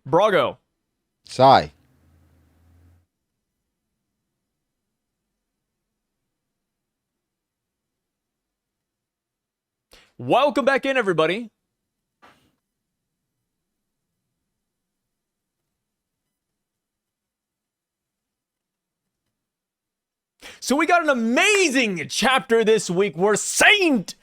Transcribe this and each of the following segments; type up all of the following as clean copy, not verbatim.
Brago. Sai. Welcome back in, everybody. So we got an amazing chapter this week where Saint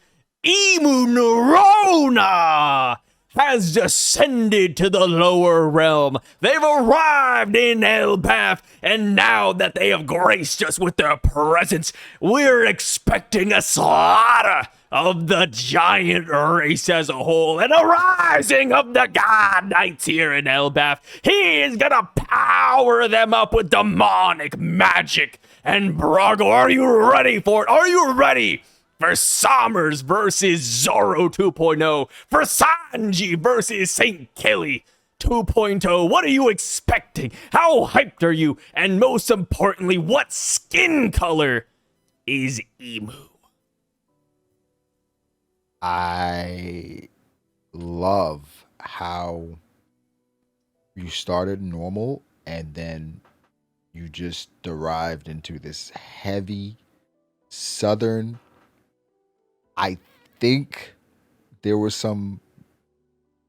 Imu Nerona has descended to the lower realm. They've arrived in Elbaf, and now that they have graced us with their presence, we're expecting a slaughter of the giant race as a whole and a rising of the God Knights here in Elbaf. He is gonna power them up with demonic magic. And Brago, are you ready for it? Are you ready for Sommers versus Zoro 2.0? For Sanji versus St. Kelly 2.0? What are you expecting? How hyped are you? And most importantly, what skin color is Imu? I love how you started normal and then you just derived into this heavy southern. I think there was some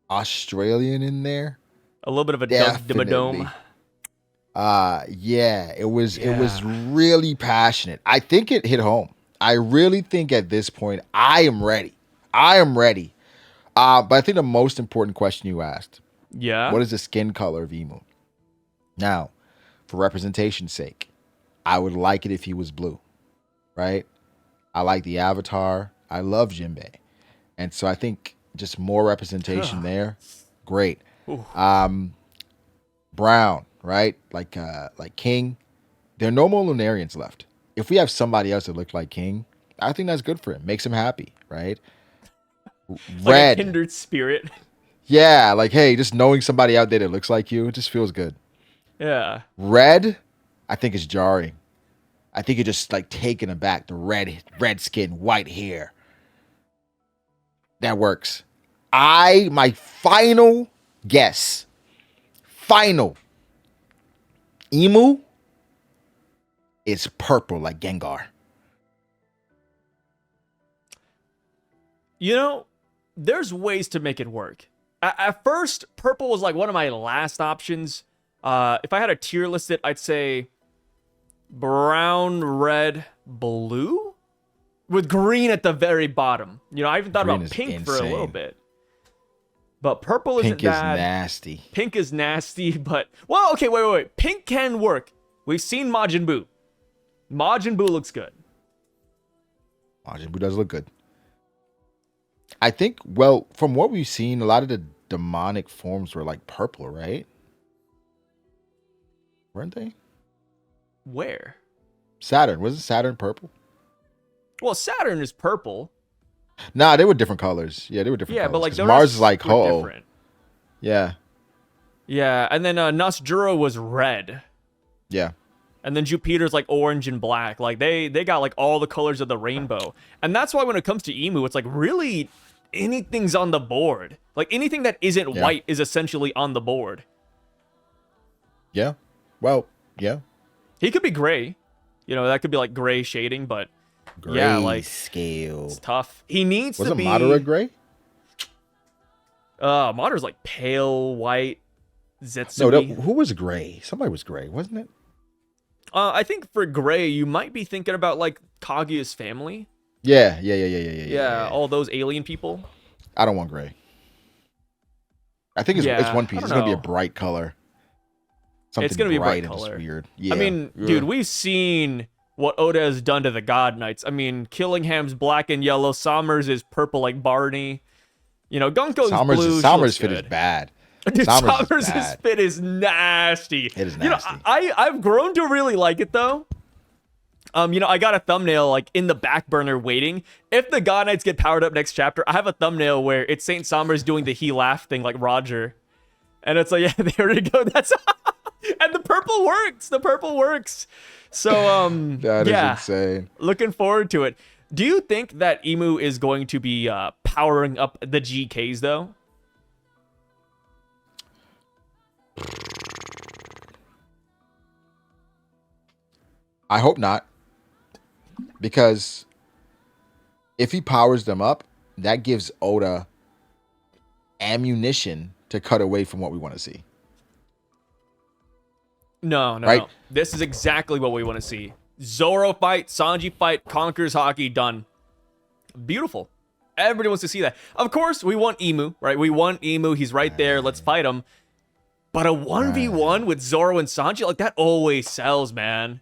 Australian in there. A little bit of a dome. Yeah, it was really passionate. I think it hit home. I really think at this point I am ready. But I think the most important question you asked. Yeah. What is the skin color of Imu? Now, for representation's sake, I would like it if he was blue, right? I like the avatar. I love Jinbei. And so I think just more representation there. Great. Brown, right? Like King. There are no more Lunarians left. If we have somebody else that looked like King, I think that's good for him. Makes him happy, right? Red. Like a kindred spirit. Yeah, like, hey, just knowing somebody out there that looks like you, it just feels good. Yeah. Red, I think is jarring. I think you're just like taken aback. The red skin, white hair. That works. My final guess. Imu is purple like Gengar. You know, there's ways to make it work. At first, purple was like one of my last options. If I had a tier listed, I'd say brown, red, blue, with green at the very bottom. You know, I even thought about pink for a little bit. But purple isn't bad. Pink is nasty. Pink is nasty, but... Well, okay, wait. Pink can work. We've seen Majin Buu. Majin Buu looks good. Majin Buu does look good. I think, well, from what we've seen, a lot of the demonic forms were like purple, right? Weren't they? Where? Saturn. Wasn't Saturn purple? Well, Saturn is purple. Nah, they were different colors. Yeah, they were different colors. But like the Mars is like whole. Different. Yeah. Yeah, and then Nasjuro was red. Yeah. And then Jupiter's like orange and black. Like they got like all the colors of the rainbow. And that's why when it comes to Imu, it's like really anything's on the board. Like anything that isn't white is essentially on the board. Yeah. Well, yeah. He could be gray. You know, that could be like gray shading, but gray yeah, like scale. It's tough. He needs to be. Was it Madara gray? Madara's like pale white. Zetsumi. No, who was gray? Somebody was gray, wasn't it? I think for gray, you might be thinking about like Kaguya's family. Yeah. All those alien people. I don't want gray. I think it's One Piece. It's gonna be a bright color. Something it's gonna be a bright and color. Just weird. Yeah. I mean, dude, we've seen what Oda has done to the God Knights. I mean, Killingham's black and yellow. Sommers is purple like Barney. You know, Gunko's blue. Sommers' fit is bad. Dude, Sommers' fit is nasty. It is nasty. You know, I've grown to really like it though. You know, I got a thumbnail like in the back burner waiting. If the God Knights get powered up next chapter, I have a thumbnail where it's Saint Sommers doing the he laugh thing like Roger. And it's like, yeah, there we go. That's and the purple works. The purple works. So that is insane. Looking forward to it. Do you think that Imu is going to be powering up the GKs though? I hope not. Because if he powers them up, that gives Oda ammunition to cut away from what we want to see. No, no, Right? no. This is exactly what we want to see. Zoro fight, Sanji fight, conquers Haki, done. Beautiful. Everybody wants to see that. Of course, we want Imu, right? We want Imu. He's right there. Let's fight him. But a 1v1 with Zoro and Sanji, like, that always sells, man.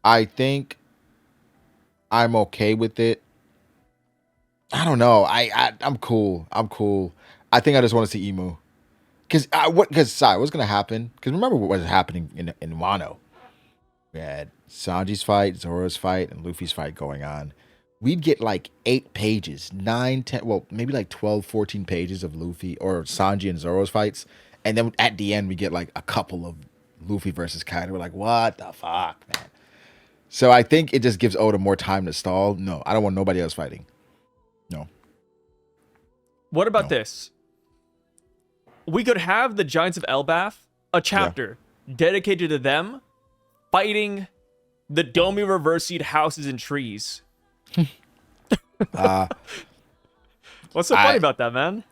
I think I'm okay with it. I don't know. I'm cool. I'm cool. I think I just want to see Imu. What's gonna happen? Because remember what was happening in Wano. We had Sanji's fight, Zoro's fight, and Luffy's fight going on. We'd get like 8 pages, 9, 10, well, maybe like 12, 14 pages of Luffy or Sanji and Zoro's fights. And then at the end, we get like a couple of Luffy versus Kaido. We're like, what the fuck, man? So I think it just gives Oda more time to stall. No, I don't want nobody else fighting. No. What about this? We could have the Giants of Elbaf, a chapter dedicated to them fighting the Domi Reversied houses and trees. What's so funny about that, man?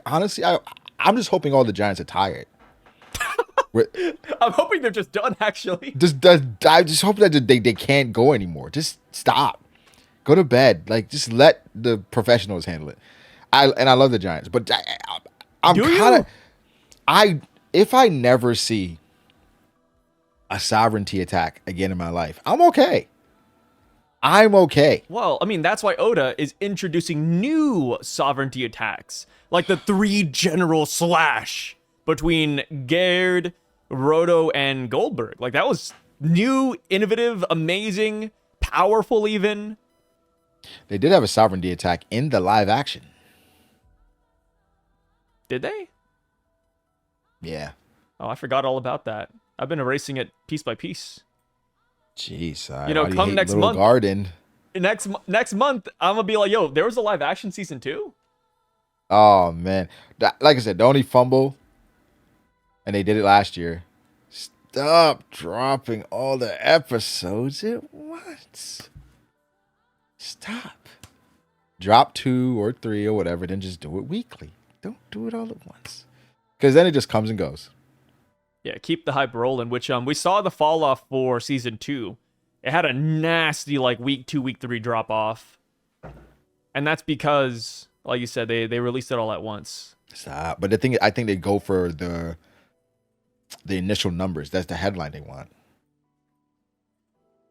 Honestly, I'm just hoping all the Giants are tired. I'm hoping they're just done, actually. I just hope that they can't go anymore. Just stop. Go to bed. Like, just let the professionals handle it. I love the Giants, but I'm kind of... If I never see a sovereignty attack again in my life, I'm okay. I'm okay. Well, I mean, that's why Oda is introducing new sovereignty attacks, like the 3 general slash between Gerd, Roto, and Goldberg. Like, that was new, innovative, amazing, powerful even. They did have a sovereignty attack in the live action. Did they? Yeah. Oh, I forgot all about that. I've been erasing it piece by piece. Jeez, come next month. Garden. Next month, I'm gonna be like, yo, there was a live action season 2. Oh man, like I said, the only fumble, and they did it last year. Stop dropping all the episodes at once. Stop. Drop 2 or 3 or whatever, then just do it weekly. Don't do it all at once, because then it just comes and goes. Yeah, keep the hype rolling, which we saw the fall off for season 2. It had a nasty like week 2, week 3 drop off. And that's because, like you said, they released it all at once. Stop. But the thing, I think they go for the initial numbers. That's the headline they want.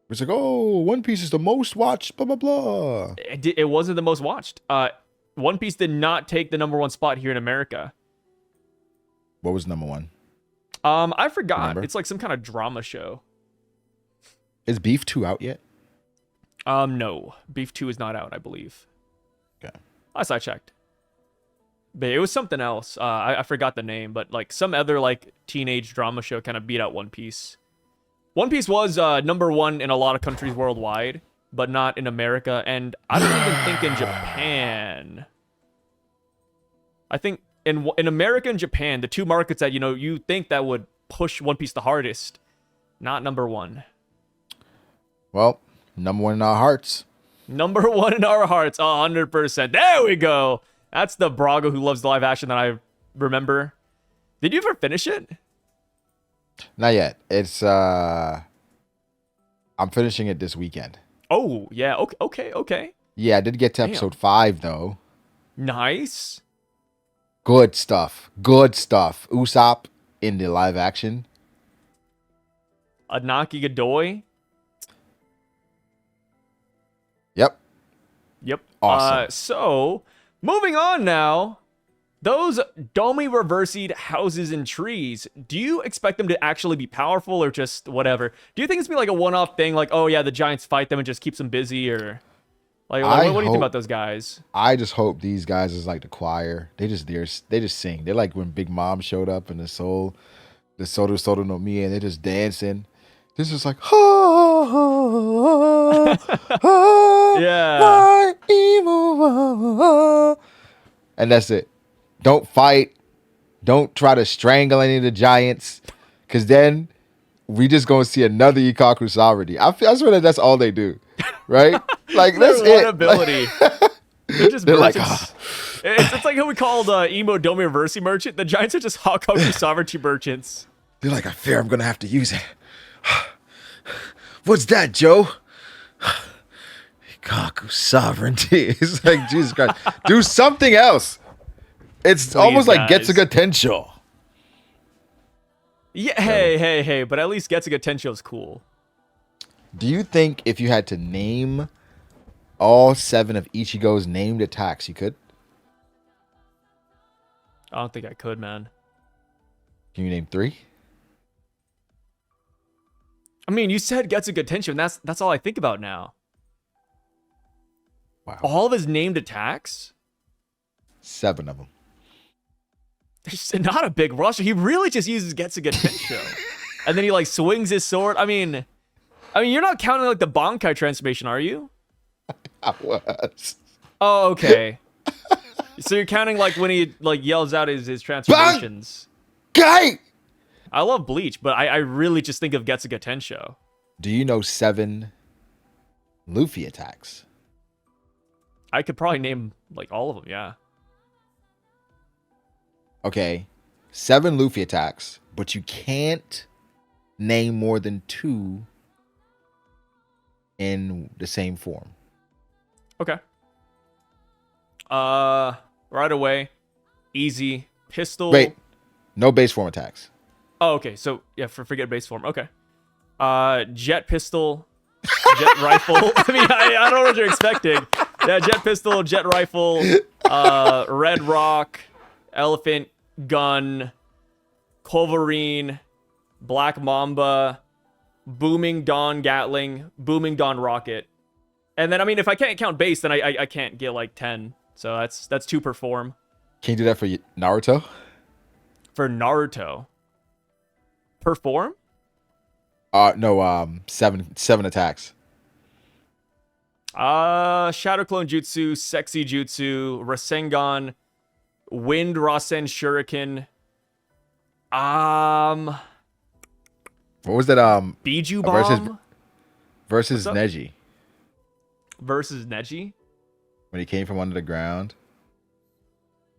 It's like, oh, One Piece is the most watched, blah, blah, blah. It wasn't the most watched. One Piece did not take the #1 spot here in America. What was number 1? I forgot. Remember? It's like some kind of drama show. Is Beef 2 out yet? No. Beef 2 is not out, I believe. Okay. Last I checked. But it was something else. I forgot the name, but like some other like teenage drama show kind of beat out One Piece. One Piece was #1 in a lot of countries worldwide, but not in America, and I don't even think in Japan. I think in America and Japan, the 2 markets that you think that would push One Piece the hardest, not #1. Well, #1 in our hearts. #1 in our hearts, 100%. There we go. That's the Brago who loves the live action that I remember. Did you ever finish it? Not yet. It's I'm finishing it this weekend. Oh, yeah. Okay. Yeah, I did get to episode 5 though. Nice. Good stuff. Usopp in the live action. Anaki Godoy. Yep. Awesome. So, moving on now. Those Domi Reversied houses and trees, do you expect them to actually be powerful or just whatever? Do you think it's be like a one-off thing, like, oh yeah, the Giants fight them and just keeps them busy, or like what do you think about those guys? I just hope these guys is like the choir. They just sing. They're like when Big Mom showed up in the Soto no Mi, and they're just dancing. This is like, yeah. and that's it. Don't fight. Don't try to strangle any of the giants, because then we just gonna see another Ikaku sovereignty. I swear that's all they do, right? Like that's one it. ability. They're just They're like, merchants. It's like how we called Emo Domi Reversi merchant. The giants are just Hakaku sovereignty merchants. they're like, I fear I'm gonna have to use it. What's that, Joe? Ikaku sovereignty. It's like, Jesus Christ, do something else. It's Please, almost like guys. Getsuga Tensho. Yeah, hey, but at least Getsuga Tensho is cool. Do you think if you had to name all 7 of Ichigo's named attacks, you could? I don't think I could, man. Can you name 3? I mean, you said Getsuga Tensho, and that's all I think about now. Wow. All of his named attacks? 7 of them. It's just not a big rush. He really just uses Getsuga Tensho. And then he like swings his sword. I mean, you're not counting like the Bankai transformation, are you? I was. Oh, okay. So you're counting like when he like yells out his transformations. Guy! I love Bleach, but I really just think of Getsuga Tensho. Do you know 7 Luffy attacks? I could probably name like all of them, yeah. Okay, 7 Luffy attacks, but you can't name more than 2 in the same form. Okay. Right away. Easy. Pistol. Wait, no base form attacks. Oh, okay. So, yeah, forget base form. Okay. Jet pistol. Jet rifle. I mean, I don't know what you're expecting. Yeah, jet pistol, jet rifle, red rock, elephant, gun, Wolverine, Black Mamba, Booming Dawn Gatling, Booming Dawn Rocket. And then, I mean, if I can't count base, then I can't get like 10. So that's 2 per form. Can you do that for Naruto? For Naruto. Per form? No, 7 attacks. Shadow Clone Jutsu, Sexy Jutsu, Rasengan, Wind Rasen Shuriken. What was that? Biju Bomb versus up? Neji versus Neji. when he came from under the ground.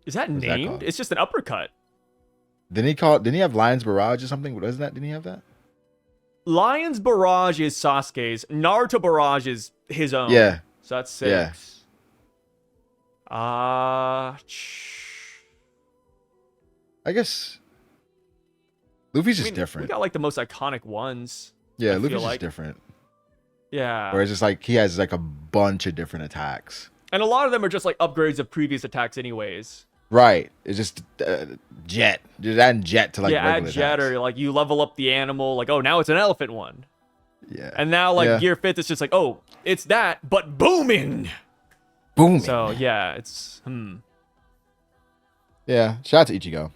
Is that What's that named? called? It's just an uppercut. Didn't he have Lion's Barrage or something? Wasn't that? Didn't he have that? Lion's Barrage is Sasuke's. Naruto Barrage is his own. Yeah. So that's 6. Yeah. I guess Luffy's just mean, different. We got like the most iconic ones. Yeah, I Luffy's feel just like. different. Yeah. Whereas it's like he has like a bunch of different attacks. And a lot of them are just like upgrades of previous attacks anyways. Right. It's just jet. Just adding jet to like yeah, add regular jet attacks. or like you level up the animal. Like, oh, now it's an elephant one. Yeah. And now like Yeah. Gear 5th, it's just like, oh, it's that, but booming. Boom. So yeah, it's Yeah. Shout out to Ichigo.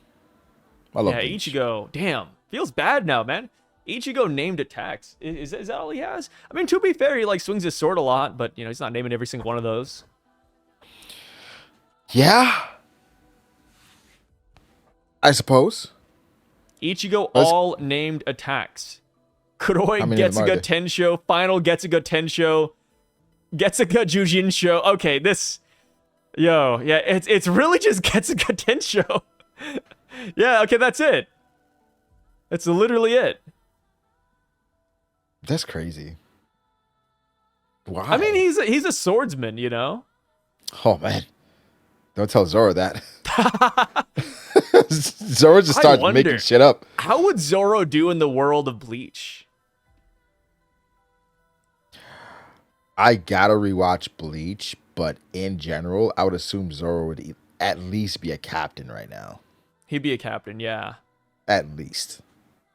I love yeah, Bleach. Ichigo. Damn, feels bad now, man. Ichigo named attacks. Is that all he has? I mean, to be fair, he like swings his sword a lot, but you know he's not naming every single one of those. Yeah. I suppose. Ichigo Let's- all named attacks. Kuroi How many of them are Getsuga there? Tensho, Final Getsuga Tensho, Getsuga Jujinsho. Okay, this, yeah, it's really just Getsuga Tensho. Yeah, okay, that's it. That's literally it. That's crazy. Why? I mean, he's a swordsman, you know. Oh man. Don't tell Zoro that. Zoro just I starts wonder. making shit up. How would Zoro do in the world of Bleach? I gotta rewatch Bleach, but in general, I would assume Zoro would at least be a captain right now. He'd be a captain, yeah. At least.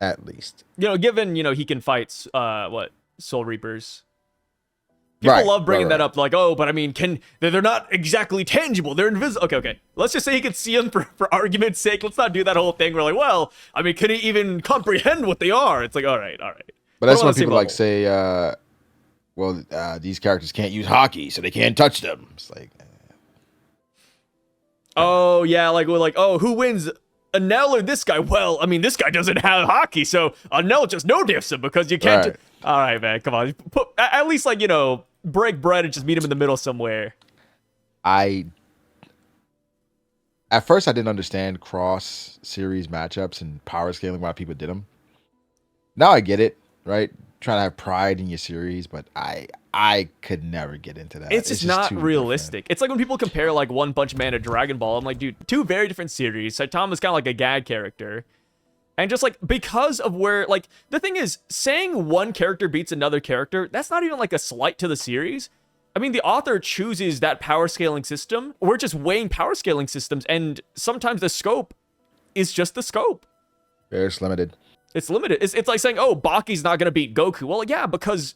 At least. You know, given, you know, he can fight, Soul Reapers. People Right, love bringing right, that right. up, like, oh, but I mean, they're not exactly tangible. They're invisible. Okay. Let's just say he could see them for argument's sake. Let's not do that whole thing. We're like, well, I mean, can he even comprehend what they are? It's like, all right. But that's We're on when the same people like level. say, these characters can't use hockey, so they can't touch them. It's like, Oh yeah, like we're like, oh, who wins? Anel or this guy? Well, I mean, this guy doesn't have hockey, so Anel just no diffs him because you can't. Right. All right, man, come on. At least like break bread and just meet him in the middle somewhere. At first I didn't understand cross series matchups and power scaling, why people did them. Now I get it, right? Trying to have pride in your series, but I could never get into that. It's just not realistic. It's like when people compare like One Punch Man to Dragon Ball. I'm like, dude, two very different series. Saitama's kind of like a gag character. And just like, because of where, like, the thing is, saying one character beats another character, that's not even like a slight to the series. I mean, the author chooses that power scaling system. We're just weighing power scaling systems, and sometimes the scope is just the scope. It's limited. It's limited. It's like saying, oh, Baki's not going to beat Goku. Well, yeah, because,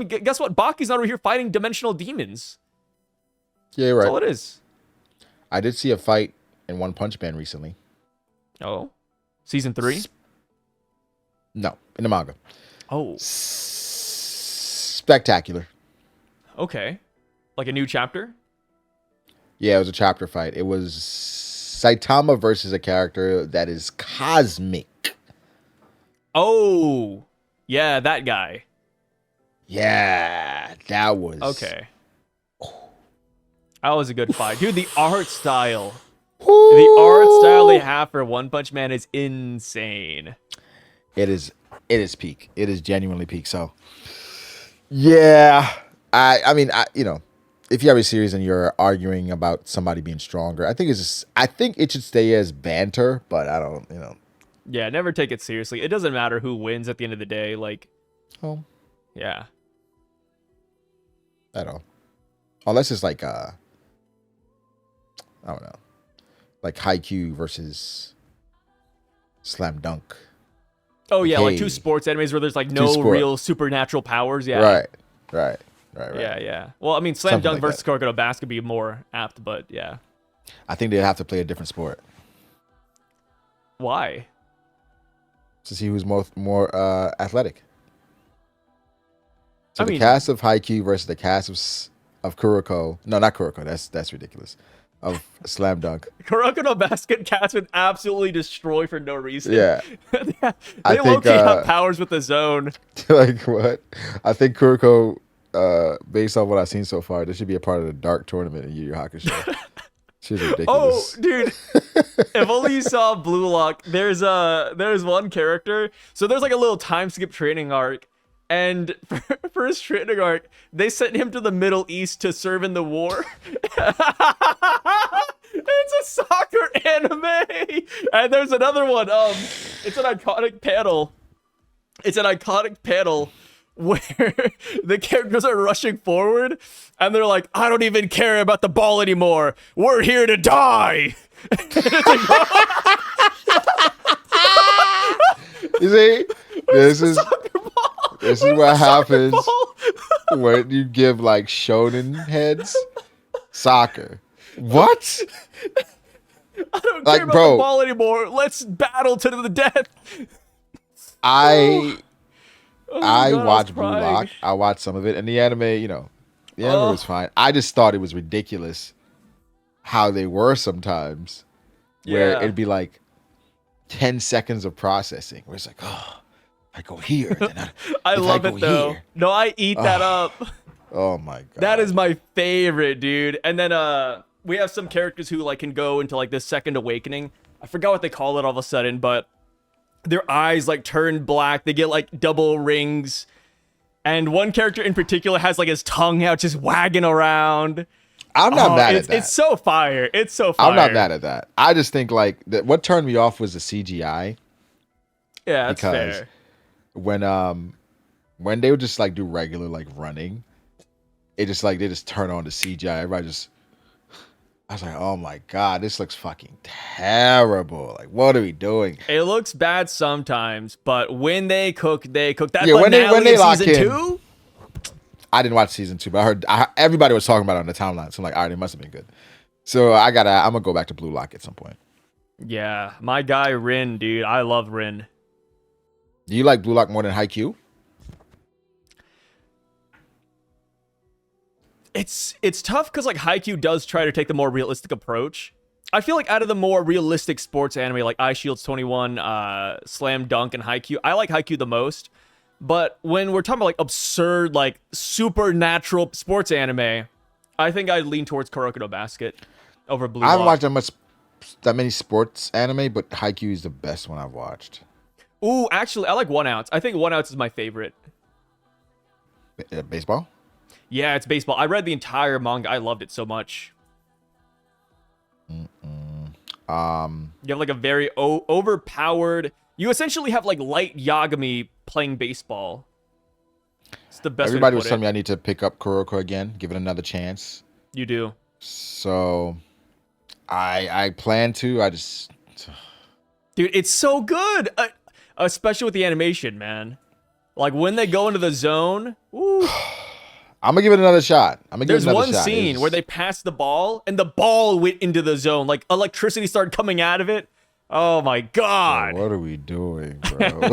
guess what? Baki's not over here fighting dimensional demons. Yeah, right. That's all it is. I did see a fight in One Punch Man recently. Oh. Season 3? No, in the manga. Oh. Spectacular. Okay. Like a new chapter? Yeah, it was a chapter fight. It was Saitama versus a character that is cosmic. Oh. Yeah, that guy. Yeah, that was... Okay. That was a good fight. Dude, the art style. Woo! The art style they have for One Punch Man is insane. It is peak. It is genuinely peak. So, yeah, I mean, if you have a series and you're arguing about somebody being stronger, I think it should stay as banter, but I don't, Yeah, never take it seriously. It doesn't matter who wins at the end of the day. Like, oh, yeah. At all. Unless it's like, I don't know, like Haikyuu versus Slam Dunk. Oh, yeah, like Hey. two sports animes where there's like no real supernatural powers. Yeah. Right. Yeah. Well, I mean, Slam Something Dunk like versus Kuroko no Basket could be more apt, but yeah. I think they'd have to play a different sport Why? to see who's more athletic. So I the mean- cast of Haikyuu versus the cast of Kuroko. No, not Kuroko. That's ridiculous. Of Slam Dunk. Kuroko no Basket cats would absolutely destroy for no reason. Yeah. They low-key have powers with the zone. Like what? I think Kuroko, based on what I've seen so far, this should be a part of the dark tournament in Yu Yu Hakusho. She's ridiculous. Oh, dude. If only you saw Blue Lock. There's one character. So there's like a little time skip training arc. And for his training arc, they sent him to the Middle East to serve in the war. It's a soccer anime. And there's another one. It's an iconic panel. Where the characters are rushing forward and they're like, I don't even care about the ball anymore. We're here to die. You see? This is what happens when you give like shonen heads soccer. What? I don't Like, care about bro. the ball anymore. Let's battle to the death. I Oh my God, watched I was Blue crying. Lock. I watched some of it, and the anime, the anime was fine. I just thought it was ridiculous how they were sometimes, where Yeah. it'd be like 10 seconds of processing, where it's like, oh, I go here, then I if love go it though. here- No, I eat that up. Oh my god, That is my favorite, dude. And then we have some characters who like can go into like this second awakening. I forgot what they call it all of a sudden, but their eyes like turn black. They get like double rings. And one character in particular has like his tongue out just wagging around. I'm not mad at that. It's so fire. It's so fire. I'm not mad at that. I just think like that. What turned me off was the CGI. Yeah, that's because fair. when they would just like do regular like running, it just like they just turn on the CGI. Everybody just, I was like, oh my god, this looks fucking terrible. Like, what are we doing? It looks bad sometimes, but when they cook, they cook. That Yeah, when they in lock season in. 2? I didn't watch season 2, but I heard everybody was talking about it on the timeline. So I'm like, all right, it must have been good. So I'm gonna go back to Blue Lock at some point. Yeah, my guy Rin, dude. I love Rin. Do you like Blue Lock more than Haikyuu? It's tough because like Haikyuu does try to take the more realistic approach, I feel like out of the more realistic sports anime like Eye Shields 21, Slam Dunk, and Haikyuu, I like Haikyuu the most. But when we're talking about like absurd, like supernatural sports anime, I think I'd lean towards Kuroko no Basket over Blue I haven't Lock. watched that many sports anime, but Haikyuu is the best one I've watched. Ooh, actually, I like 1 ounce. I think 1 ounce is my favorite. Baseball? Yeah, it's baseball. I read the entire manga. I loved it so much. You have like a very overpowered. You essentially have like light Yagami playing baseball. It's the best. Everybody way to was put telling it. me I need to pick up Kuroko again, give it another chance. You do. So I plan to. I just Dude, it's so good. Especially with the animation, man. Like when they go into the zone. Ooh. I'm gonna give it another shot. There's one scene where they passed the ball and the ball went into the zone. Like electricity started coming out of it. Oh my god. Bro, what are we doing, bro?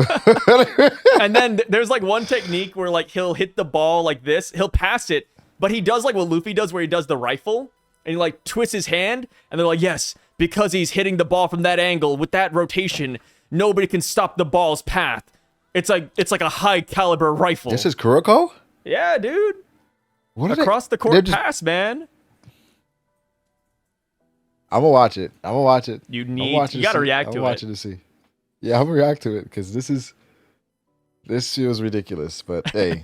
And then there's like one technique where like he'll hit the ball like this. He'll pass it, but he does like what Luffy does where he does the rifle and he like twists his hand and they're like, yes, because he's hitting the ball from that angle with that rotation, nobody can stop the ball's path. It's like a high caliber rifle. This is Kuroko? Yeah, dude. What are Across the court pass, man. I'm gonna watch it. You gotta react to it. I'm watching to see. Yeah, I'm gonna react to it because this feels ridiculous. But hey,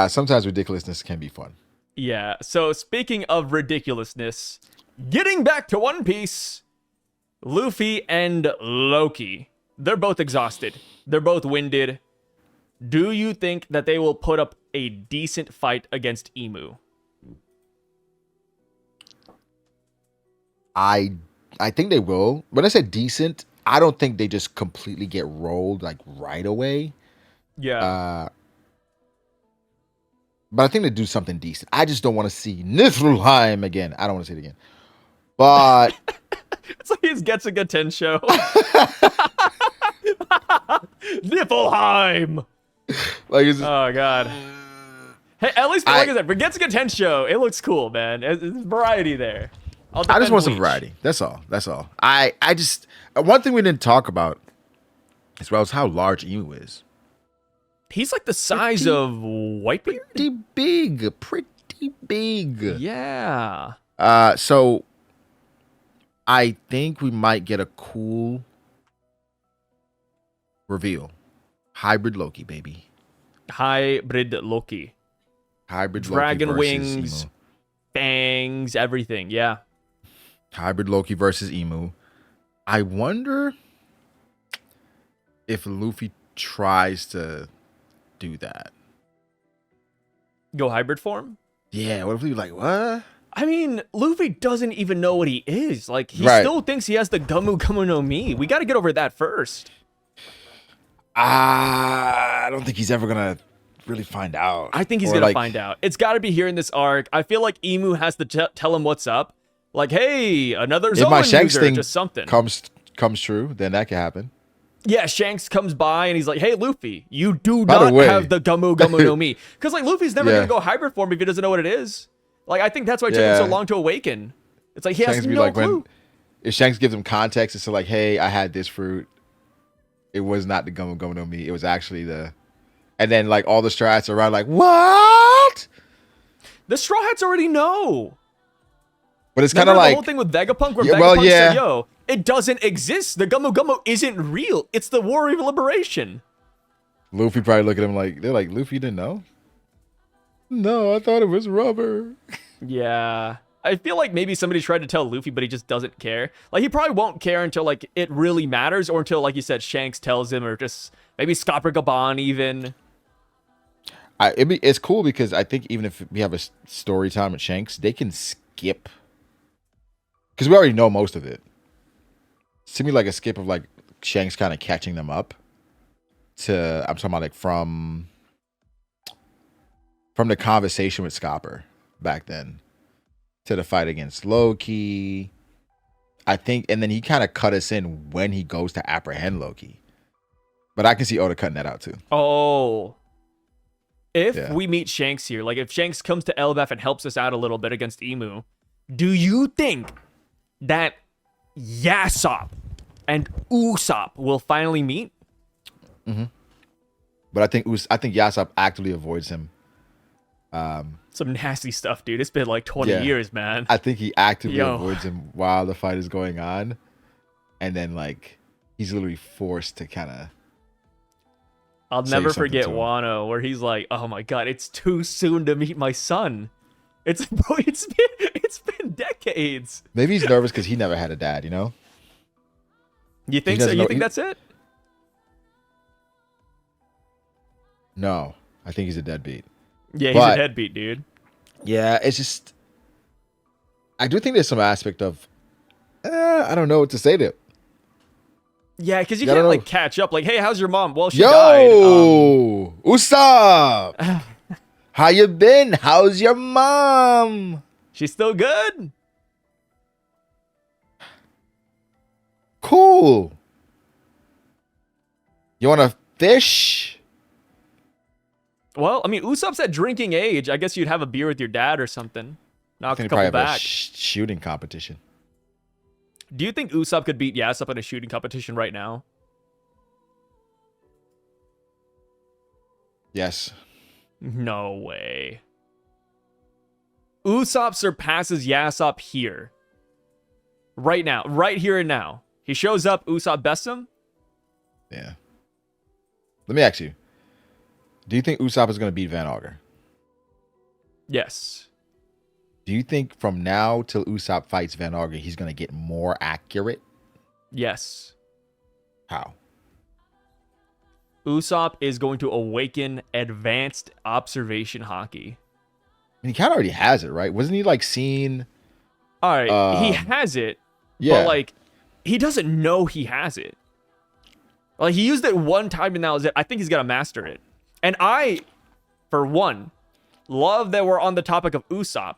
sometimes ridiculousness can be fun. Yeah. So speaking of ridiculousness, getting back to One Piece, Luffy and Loki. They're both exhausted. They're both winded. Do you think that they will put up a decent fight against Imu? I think they will. When I say decent, I don't think they just completely get rolled like right away. Yeah. But I think they do something decent. I just don't want to see Niflheim again. I don't want to see it again. But it's like his Getsuga show. Niflheim. like, Oh god. Hey, at least like I said, for Getsuga show, it looks cool, man. There's variety there. I just want some variety. That's all. I just one thing we didn't talk about as well is how large Imu is. He's like the size of Whitebeard. Pretty big. Yeah. So I think we might get a cool reveal. Hybrid Loki, baby. Hybrid Loki. Dragon Loki wings, Imu. fangs, everything. Yeah. Hybrid Loki versus Imu. I wonder if Luffy tries to do that. Go hybrid form? Yeah, what if we like, what? I mean, Luffy doesn't even know what he is. Like, he still thinks he has the Gumu Gumu no Mi. We got to get over that first. I don't think he's ever going to really find out. I think he's going to find out. It's got to be here in this arc. I feel like Imu has to tell him what's up. Like, hey, another Zoan my Shanks user, thing just something. comes true, then that can happen. Yeah, Shanks comes by and he's like, hey, Luffy, you do not have the Gumu Gumu no Mi. Because, like, Luffy's never going to go hybrid form if he doesn't know what it is. Like, I think that's why it took him so long to awaken. It's like, he has no clue. If Shanks gives him context, it's like, hey, I had this fruit. It was not the Gumu Gumu no Mi. It was actually the... And then, like, all the Straw Hats around like, what? The Straw Hats already know. But it's kind of like... the whole thing with Vegapunk where Vegapunk said, yo, it doesn't exist. The Gumu Gumu isn't real. It's the Warrior of Liberation. Luffy probably look at him like, they're like, Luffy, you didn't know? No, I thought it was rubber. Yeah. I feel like maybe somebody tried to tell Luffy, but he just doesn't care. Like, he probably won't care until, like, it really matters, or until, like you said, Shanks tells him, or just maybe Scopper Gaban even. It's cool because I think even if we have a story time with Shanks, they can skip. Because we already know most of it. It's to me like a skip of, like, Shanks kind of catching them up. I'm talking about, like, from the conversation with Scopper back then to the fight against Loki, I think, and then he kind of cut us in when he goes to apprehend Loki. But I can see Oda cutting that out too. Oh. If we meet Shanks here, like if Shanks comes to Elbaf and helps us out a little bit against Imu, do you think that Yasopp and Usopp will finally meet. But I think Yasopp actively avoids him. Some nasty stuff, dude. It's been like 20 years, man. I think he actively avoids him while the fight is going on. And then, like, he's literally forced to kind of... I'll never forget Wano, where he's like, "Oh my god, it's too soon to meet my son." It's been decades. Maybe he's nervous because he never had a dad, you know? You think so? You think that's it? No, I think he's a deadbeat. Yeah, he's a deadbeat, dude. Yeah, it's just... I do think there's some aspect of... I don't know what to say to it. Yeah, because you can't, like, catch up. Like, hey, how's your mom? Well, she died. Usopp! How you been? How's your mom? She's still good. Cool. You want to fish? Well, I mean, Usopp's at drinking age. I guess you'd have a beer with your dad or something. Knock a couple back. Shooting competition. Do you think Usopp could beat Yasopp in a shooting competition right now? Yes. No way. Usopp surpasses Yasopp here. Right now. Right here and now. He shows up, Usopp bests him? Yeah. Let me ask you. Do you think Usopp is going to beat Van Auger? Yes. Do you think from now till Usopp fights Van Auger, he's going to get more accurate? Yes. How? Usopp is going to awaken advanced observation hockey. And he kind of already has it, right? Wasn't he like seen? All right, he has it, but like he doesn't know he has it. Like he used it one time and that was it. I think he's got to master it. And I, for one, love that we're on the topic of Usopp.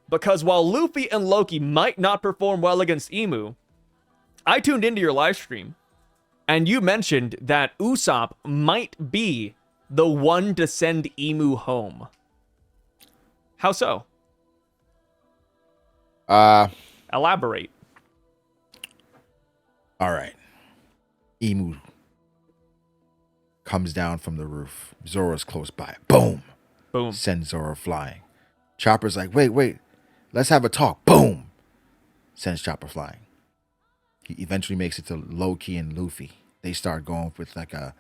Because while Luffy and Loki might not perform well against Imu, I tuned into your live stream, and you mentioned that Usopp might be the one to send Imu home. How so? Elaborate. All right. Imu comes down from the roof. Zoro's close by. Boom. Boom. Sends Zoro flying. Chopper's like, wait. Let's have a talk. Boom. Sends Chopper flying. He eventually makes it to Loki and Luffy. They start going with like a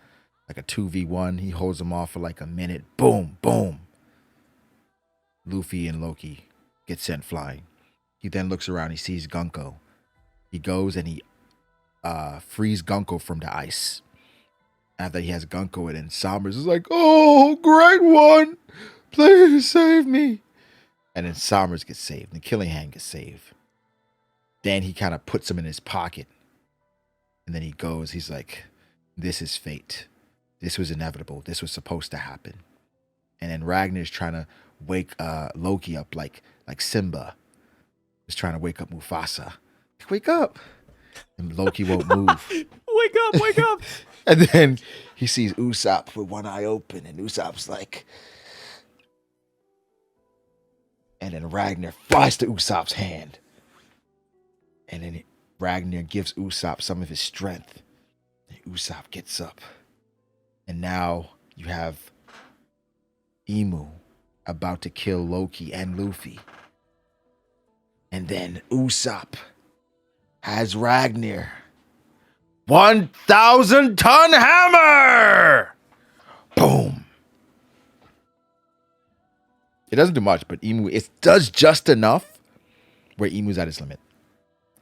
2v1. He holds them off for like a minute. Boom, boom. Luffy and Loki get sent flying. He then looks around. He sees Gunko. He goes and he frees Gunko from the ice. After he has Gunko, and then Sombers is like, "Oh, great one. Please save me." And then Sombers gets saved. And the Killing Hand gets saved. Then he kind of puts him in his pocket. And then he goes, he's like, "This is fate. This was inevitable. This was supposed to happen." And then Ragnar's trying to wake Loki up like Simba is trying to wake up Mufasa. Wake up. And Loki won't move. Wake up. And then he sees Usopp with one eye open. And Usopp's like... And then Ragnar flies to Usopp's hand. And then Ragnar gives Usopp some of his strength. And Usopp gets up. And now you have Imu about to kill Loki and Luffy. And then Usopp has Ragnar. 1,000-ton hammer! Boom. It doesn't do much, but Imu, it does just enough where Imu's at his limit.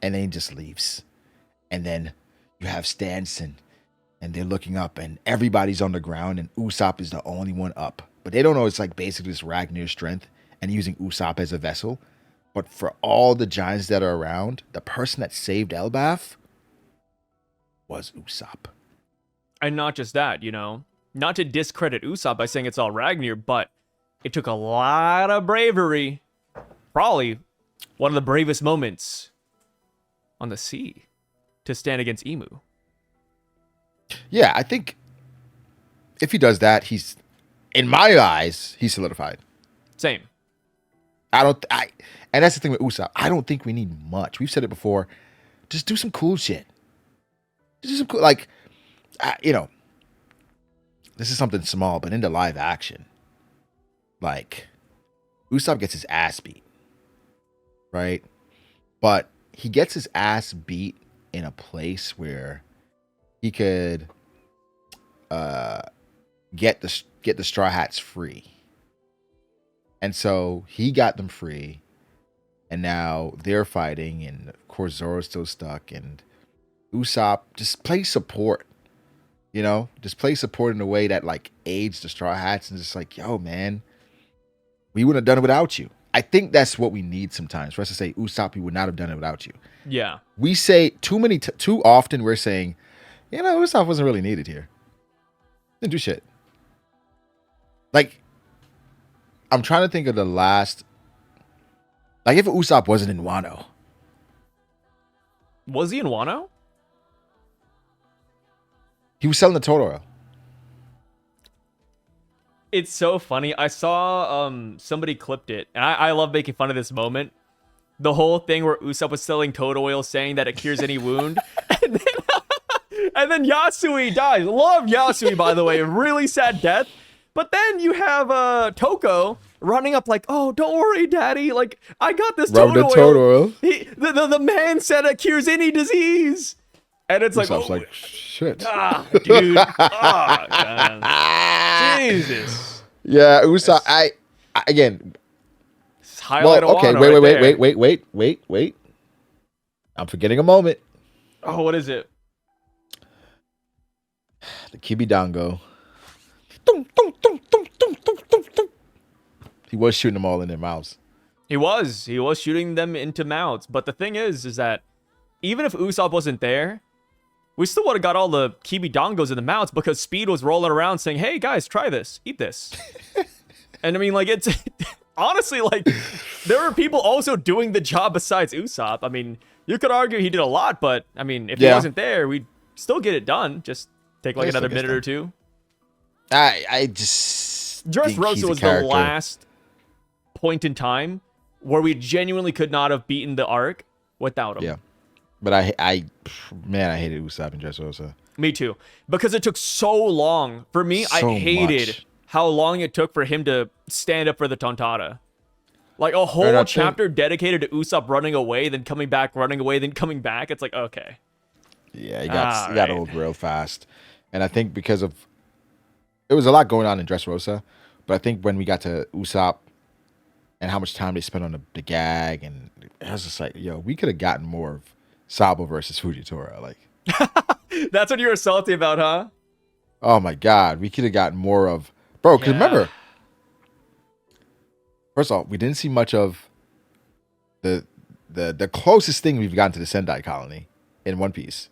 And then he just leaves. And then you have Stanson, and they're looking up, and everybody's on the ground, and Usopp is the only one up. But they don't know it's like basically this Ragnar's strength and using Usopp as a vessel. But for all the giants that are around, the person that saved Elbaf was Usopp. And not just that, not to discredit Usopp by saying it's all Ragnar, but it took a lot of bravery. Probably one of the bravest moments on the sea to stand against Imu. Yeah, I think if he does that, he's, in my eyes, he's solidified. Same. And that's the thing with Usopp. I don't think we need much. We've said it before. Just do some cool shit. Just do some cool, like, you know, this is something small, but into live action, like, Usopp gets his ass beat, right? But he gets his ass beat in a place where he could get the Straw Hats free. And so he got them free, and now they're fighting, and of course Zoro's still stuck, and Usopp just plays support, you know, just plays support in a way that like aids the Straw Hats, and just like, yo, man, we wouldn't have done it without you. I think that's what we need sometimes, for us to say, Usopp, we would not have done it without you. Yeah. We say too often we're saying, you know, Usopp wasn't really needed here. Didn't do shit. Like, I'm trying to think of the last, like, if Usopp wasn't in Wano. Was he in Wano? He was selling the total oil. It's so funny. I saw somebody clipped it, and I love making fun of this moment. The whole thing where Usopp was selling toad oil, saying that it cures any wound, and then Yasui dies. Love Yasui, by the way. Really sad death. But then you have Toko running up like, "Oh, don't worry, Daddy. Like, I got this toad oil. The man said it cures any disease." And it's Usopp's like, like, shit. Dude. Oh, man. Jesus. Yeah, Usopp. I again. Highlight Well, okay, wait. I'm forgetting a moment. Oh, what is it? The Kibidango. He was shooting them all in their mouths. He was shooting them into mouths. But the thing is that even if Usopp wasn't there, we still would have got all the Kibidongos in the mouths, because Speed was rolling around saying, "Hey guys, try this, eat this." And I mean, like, it's honestly, like, there were people also doing the job besides Usopp. I mean, you could argue he did a lot, but I mean, if he wasn't there, we'd still get it done. Just take like another minute or two. I just Dressrosa was the last point in time where we genuinely could not have beaten the arc without him. Yeah, but I hated Usopp and Dressrosa. Me too, because it took so long for me. I hated how long it took for him to stand up for the Tontada. Like a whole chapter dedicated to Usopp running away, then coming back, running away, then coming back. It's like, okay. Yeah, he got old real fast. And I think because of, there was a lot going on in Dressrosa, but I think when we got to Usopp and how much time they spent on the gag, and I was just like, yo, we could have gotten more of Sabo versus Fujitora. Like, that's what you were salty about, huh? Oh my God, we could have gotten more of, bro. Because remember, first of all, we didn't see much of the closest thing we've gotten to the Sendai colony in One Piece.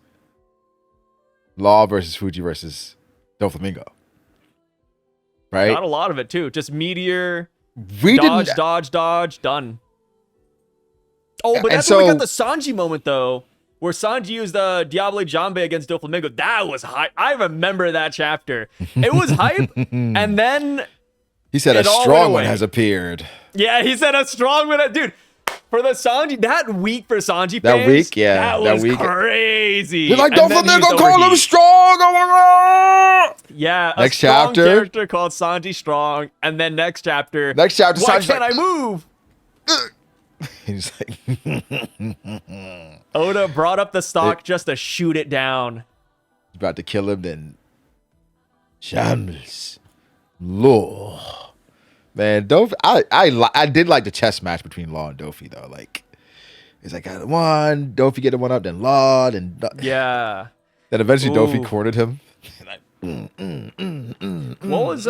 Law versus Fuji versus Doflamingo. Right? Not a lot of it too. Just meteor, dodge, done. Oh, but that's when we got the Sanji moment though, where Sanji used the Diable Jambe against Doflamingo. That was hype. I remember that chapter. It was hype, and then he said a strong one has appeared. Yeah, he said a strong one. Dude, for the Sanji, that week for Sanji fans, that week, yeah, that was crazy. They're like, Doflamingo call him strong. Yeah, next strong chapter character called Sanji strong, and then next chapter, why Sanji's can't I move? He's like, Oda brought up the stock just to shoot it down. He's about to kill him, then Shambles. Law. Man, Dofi, I did like the chess match between Law and Dofi though. Like, it's like one, Dofi get the one up, then Law, then yeah. Then eventually Dofi cornered him. What was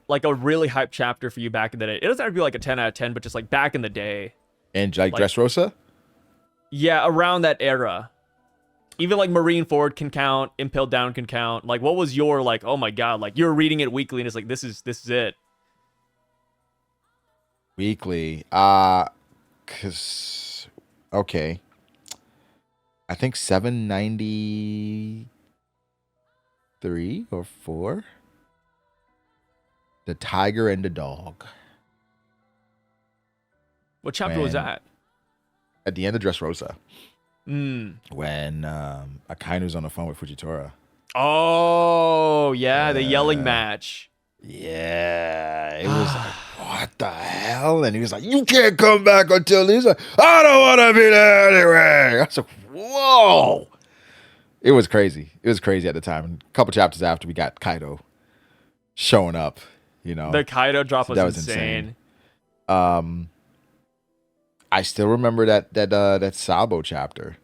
like a really hype chapter for you back in the day? It doesn't have to be like a 10 out of 10, but just like back in the day. And like Dressrosa? Yeah, around that era. Even like Marineford can count, Impaled Down can count. Like, what was your like, oh my God, like you're reading it weekly and it's like, this is it. Weekly. Cause okay. I think 793 or 4. The Tiger and the Dog. What chapter was that? At the end of Dressrosa. Mm. When Akainu's on the phone with Fujitora. Oh, yeah, the yelling match. Yeah, it was like, what the hell? And he was like, you can't come back until he's like, I don't want to be there anyway. I was like, whoa. It was crazy. It was crazy at the time. And a couple chapters after, we got Kaido showing up, you know. The Kaido drop So was insane. I still remember that Sabo chapter.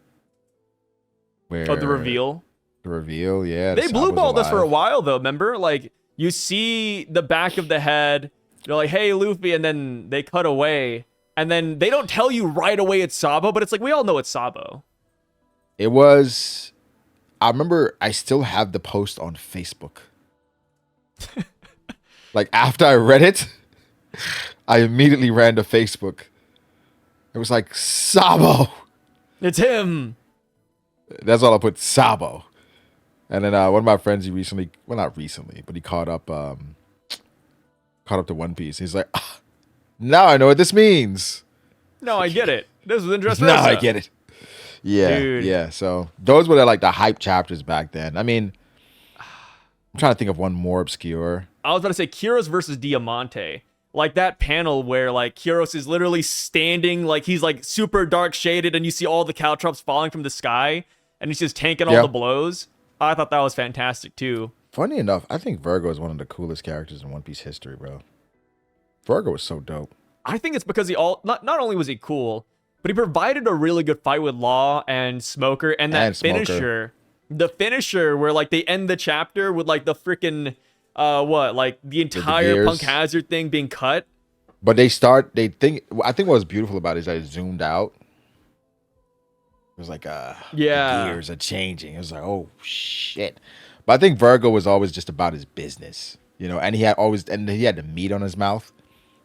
Where Oh, the reveal? The reveal, yeah. They blue balled us for a while, though, remember? Like, you see the back of the head, they're like, hey, Luffy, and then they cut away. And then they don't tell you right away it's Sabo, but it's like, we all know it's Sabo. It was... I remember I still have the post on Facebook. Like, after I read it, I immediately ran to Facebook. It was like, Sabo! It's him! That's all I put, Sabo. And then one of my friends, he recently, well, not recently, but he caught up to One Piece. He's like, now I know what this means. No, I get it. This was in Dressrosa. Now I get it. Yeah, Dude. yeah. So those were like the hype chapters back then. I mean, I'm trying to think of one more obscure. I was about to say Kyros versus Diamante. Like that panel where like Kyros is literally standing, like he's like super dark shaded and you see all the caltrops falling from the sky and he's just tanking all the blows. I thought that was fantastic too. Funny enough, I think Virgo is one of the coolest characters in One Piece history, bro. Virgo was so dope. I think it's because not only was he cool, but he provided a really good fight with Law and Smoker and that finisher. The finisher where like they end the chapter with like the freaking like the entire Punk Hazard thing being cut. But I think what was beautiful about it is that it zoomed out. It was like the gears are changing. It was like, oh shit. But I think Virgo was always just about his business, you know, and he had the meat on his mouth,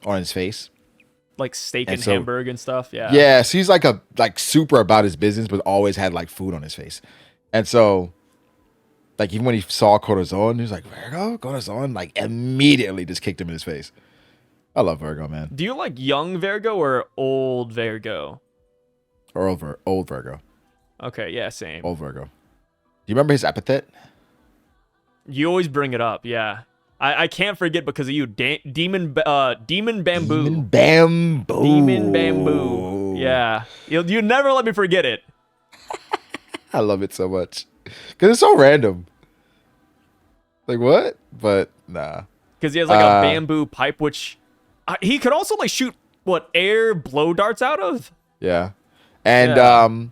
on his face. Like steak and hamburger and stuff. Yeah. Yeah. So he's like super about his business, but always had like food on his face. And so like even when he saw Corazon, he was like, Virgo? Corazon? Like immediately just kicked him in his face. I love Virgo, man. Do you like young Virgo or old Virgo? Or old Virgo. Okay, yeah, same. Old Virgo. Do you remember his epithet? You always bring it up, yeah. I can't forget because of you. Demon Bamboo. Demon Bamboo. Demon Bamboo. Yeah. You never let me forget it. I love it so much. Because it's so random. Like, what? But, nah. Because he has like a bamboo pipe, which he could also like shoot, air blow darts out of? Yeah. And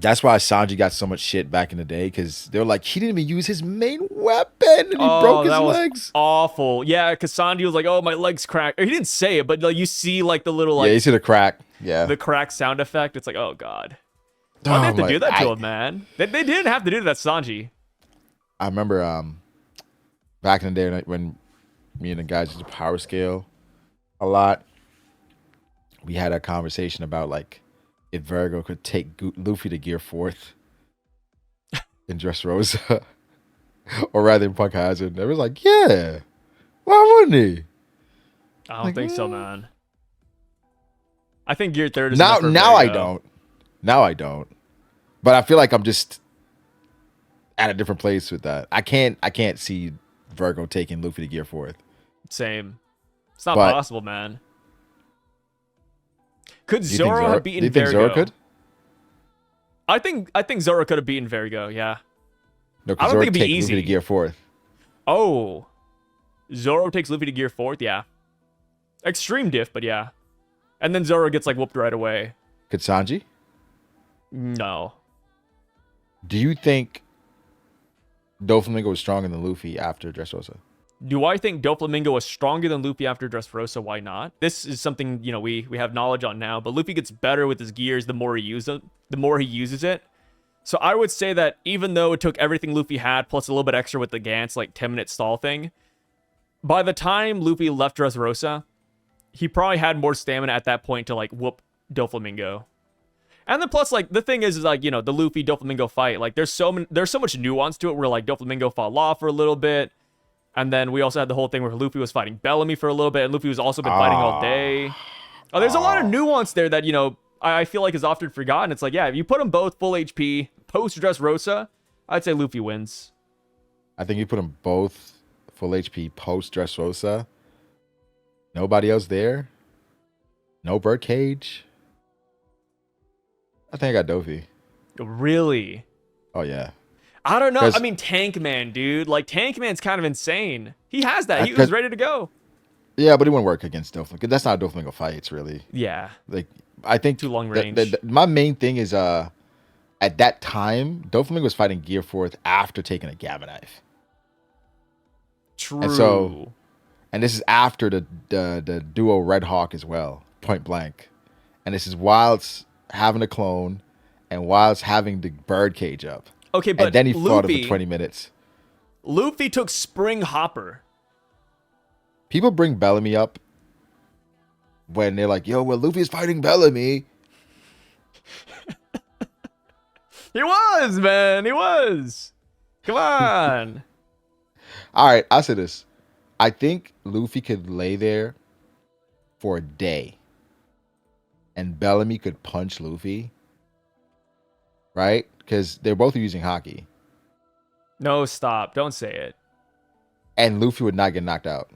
that's why Sanji got so much shit back in the day, because they were like, he didn't even use his main weapon, and he broke his legs. Awful. Yeah, because Sanji was like, oh, my leg's cracked. Or he didn't say it, but like, you see like the little you see the crack. Yeah. The crack sound effect. It's like, oh, God. Why'd they have to do that to him, man? They didn't have to do that, Sanji. I remember back in the day when me and the guys used to power scale a lot, we had a conversation about like, if Virgo could take Luffy to Gear 4th in Dressrosa, or rather in Punk Hazard, they was like, yeah, why wouldn't he? I don't think so, man. I think Gear 3rd is now I don't. Now I don't. But I feel like I'm just at a different place with that. I can't see Virgo taking Luffy to Gear 4th. Same. It's not possible, man. Could Zoro have beaten Virgo? Do you think Zoro could? I think Zoro could have beaten Virgo, yeah. No, because Zoro takes Luffy to Gear 4th. Oh. Zoro takes Luffy to Gear 4th, yeah. Extreme diff, but yeah. And then Zoro gets like whooped right away. Could Sanji? No. Do you think Doflamingo was stronger than Luffy after Dressrosa? Do I think Doflamingo was stronger than Luffy after Dressrosa? Why not? This is something, you know, we have knowledge on now, but Luffy gets better with his gears the more he uses it. So I would say that even though it took everything Luffy had plus a little bit extra with the Gantz like 10-minute stall thing, by the time Luffy left Dressrosa, he probably had more stamina at that point to like whoop Doflamingo. And then plus, like, the thing is like, you know, the Luffy Doflamingo fight, like there's so much nuance to it where like Doflamingo fought Law for a little bit. And then we also had the whole thing where Luffy was fighting Bellamy for a little bit, and Luffy was also been fighting all day. Oh, there's a lot of nuance there that, you know, I feel like is often forgotten. It's like, yeah, if you put them both full HP post Dressrosa, I'd say Luffy wins. I think you put them both full HP post Dressrosa. Nobody else there. No birdcage. I think I got Dofi. Really? Oh, yeah. I don't know. I mean, Tank Man, dude. Like, Tank Man's kind of insane. He has that. He was ready to go. Yeah, but it wouldn't work against Doflamingo. That's not how Doflamingo fights, really. Yeah. Like, I think too long range. My main thing is at that time, Doflamingo was fighting Gear 4th after taking a Gamma Knife. True. And this is after the duo Red Hawk as well, point blank. And this is while it's having a clone and while it's having the birdcage up. Okay, but and then he fought him for 20 minutes. Luffy took Spring Hopper. People bring Bellamy up when they're like, yo, well, Luffy's fighting Bellamy. He was, man. He was. Come on. All right, I'll say this. I think Luffy could lay there for a day and Bellamy could punch Luffy, right? Because they're both using hockey. No, stop. Don't say it. And Luffy would not get knocked out.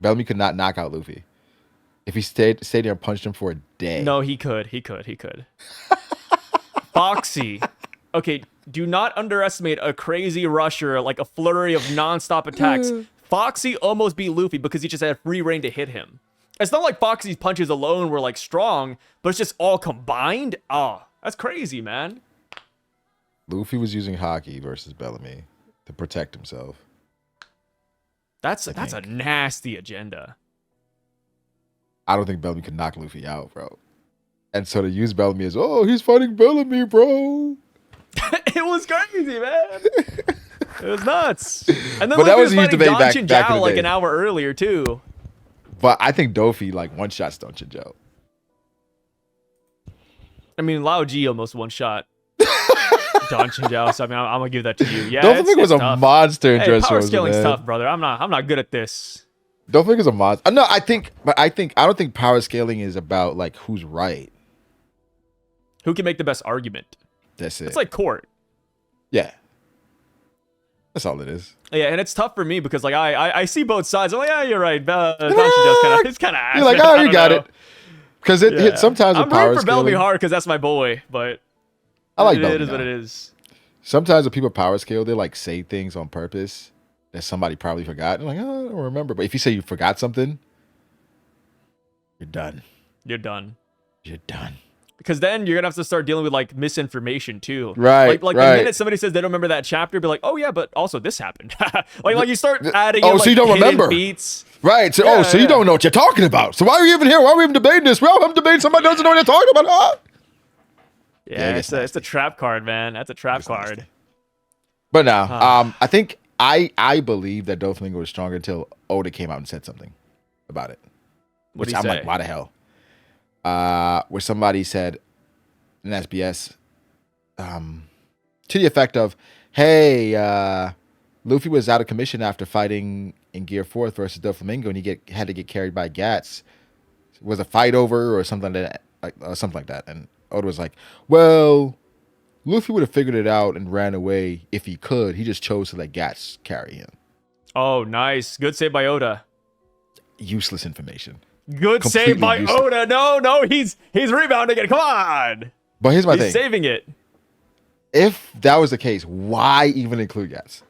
Bellamy could not knock out Luffy. If he stayed there and punched him for a day. No, he could. He could. Foxy. Okay, do not underestimate a crazy rusher, like a flurry of nonstop attacks. Foxy almost beat Luffy because he just had free reign to hit him. It's not like Foxy's punches alone were like strong, but it's just all combined. Oh, that's crazy, man. Luffy was using hockey versus Bellamy to protect himself. That's a nasty agenda. I don't think Bellamy could knock Luffy out, bro. And so to use Bellamy as, oh, he's fighting Bellamy, bro. It was crazy, man. It was nuts. And then but that was a huge fighting debate back Don in the day. like an hour earlier too. But I think Dofi like one shots Don Chinjo. I mean, Lao G almost one shot Don Chinjo. So I mean, I'm gonna give that to you. Yeah, Doflamingo was a monster in Dressrosa. Power scaling's man. tough, brother. I'm not good at this. Doflamingo's a monster. No, I don't think power scaling is about like who's right. Who can make the best argument? That's it. It's like court. Yeah. That's all it is. Yeah, and it's tough for me because like I see both sides. I'm like, yeah, you're right. Don Chinjo's kind of. You're like, oh, you got it. Because it hits sometimes with power I'm rooting for scaling. Bellamy hard because that's my boy, but I like it is what it is. Sometimes when people power scale, they like say things on purpose that somebody probably forgot. And like, oh, I don't remember. But if you say you forgot something, you're done. You're done. You're done. Because then you're gonna have to start dealing with like misinformation too. Right. Like right. the minute somebody says they don't remember that chapter, be like, oh yeah, but also this happened. like you start adding. Oh, in, so like, you don't remember? Beats. Right. So you don't know what you're talking about. So why are you even here? Why are we even debating this? Well, I'm debating somebody doesn't know what they're talking about. Huh? Yeah, it's a trap card, man. That's a trap card. Nasty. But now, I think I believe that Doflamingo was stronger until Oda came out and said something about it. Which I'm like, why the hell? Where somebody said in SBS to the effect of, hey, Luffy was out of commission after fighting in Gear 4th versus Doflamingo, and he had to get carried by Gats. Was a fight over or something like that? And Oda was like, well, Luffy would have figured it out and ran away if he could. He just chose to let Gats carry him. Oh, nice. Good save by Oda. Useless information. Good save by Oda. No, he's rebounding it. Come on. But here's my thing. He's saving it. If that was the case, why even include Gats?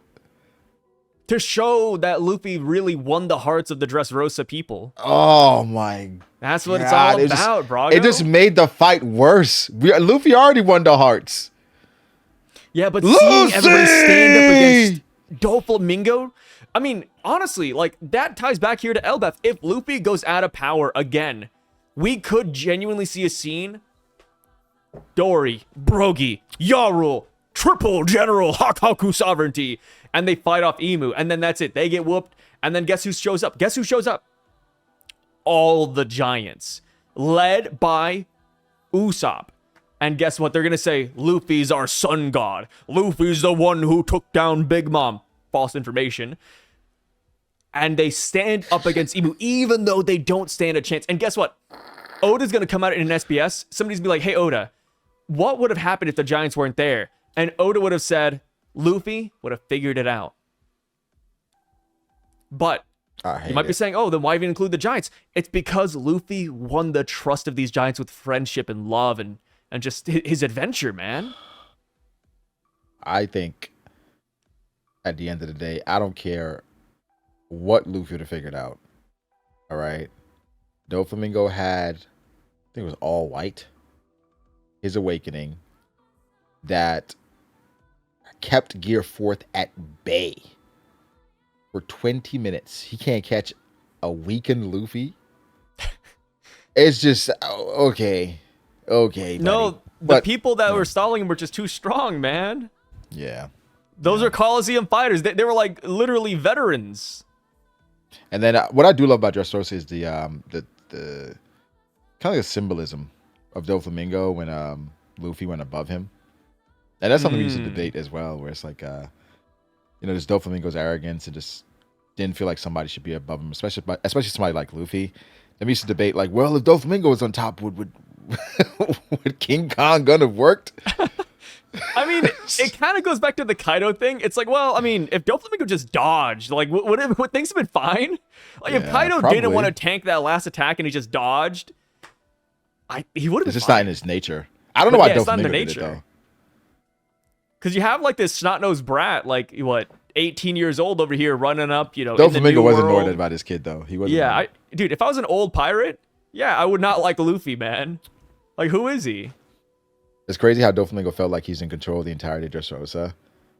To show that Luffy really won the hearts of the Dressrosa people. Oh my! That's what it's all about, bro. It just made the fight worse. Luffy already won the hearts. Yeah, but seeing everybody stand up against Doflamingo, I mean, honestly, like that ties back here to Elbaf. If Luffy goes out of power again, we could genuinely see a scene. Dory, Brogy, Yarul, triple General Hakaku sovereignty, and they fight off Imu, and then that's it. They get whooped, and then guess who shows up? Guess who shows up? All the giants, led by Usopp. And guess what? They're going to say, Luffy's our sun god. Luffy's the one who took down Big Mom. False information. and they stand up against Imu, even though they don't stand a chance. And guess what? Oda's going to come out in an SBS. Somebody's going to be like, hey, Oda, what would have happened if the Giants weren't there? And Oda would have said, Luffy would have figured it out. But you might be saying, oh, then why even include the Giants? It's because Luffy won the trust of these Giants with friendship and love and just his adventure, man. I think at the end of the day, I don't care what Luffy would have figured out. All right. Doflamingo had, I think it was all white, his awakening that kept Gear 4th at bay for 20 minutes. He can't catch a weakened Luffy. It's just, okay. Okay. No, the people that were stalling him were just too strong, man. Yeah. Those are Coliseum fighters. They were like literally veterans. And then what I do love about Dressrosa is the kind of like a symbolism of Doflamingo when Luffy went above him. And that's something we used to debate as well, where it's like there's Doflamingo's arrogance and just didn't feel like somebody should be above him, especially somebody like Luffy. And we used to debate like, well, if Doflamingo was on top, would King Kong gun have worked? I mean, it kind of goes back to the Kaido thing. It's like, well, I mean, if Doflamingo just dodged, like, would things have been fine? Like, if Kaido didn't want to tank that last attack and he just dodged, he would have been fine. It's just not in his nature. I don't know why Doflamingo did it, though. Because you have, like, this snot-nosed brat, like, 18 years old over here running up, Doflamingo wasn't annoyed by this kid, though. He wasn't. Yeah, dude, if I was an old pirate, I would not like Luffy, man. Like, who is he? It's crazy how Doflamingo felt like he's in control of the entirety of Dressrosa.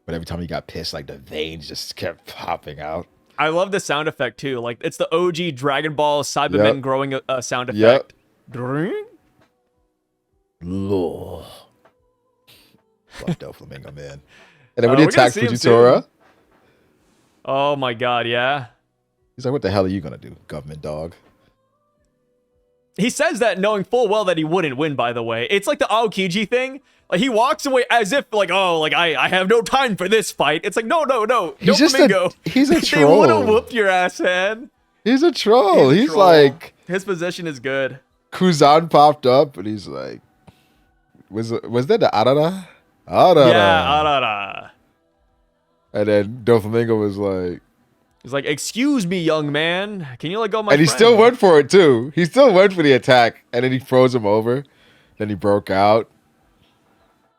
But every time he got pissed, like, the veins just kept popping out. I love the sound effect, too. Like, it's the OG Dragon Ball Cybermen growing a sound effect. Yep. Love Doflamingo, man. And then when he attacks Fujitora. Oh, my God, yeah. He's like, what the hell are you going to do, government dog? He says that knowing full well that he wouldn't win, by the way. It's like the Aokiji thing. Like, he walks away as if, like, oh, like, I have no time for this fight. It's like, no. He's Doflamingo. He's a troll. They would have whooped your ass, man. He's a troll. He's like... His position is good. Kuzan popped up, and he's like... Was that the Arara? Arara. Yeah, Arara. And then Doflamingo was like... He's like, excuse me, young man. Can you let go of my And he friend? still went for it, too. He still went for the attack. And then he froze him over. Then he broke out.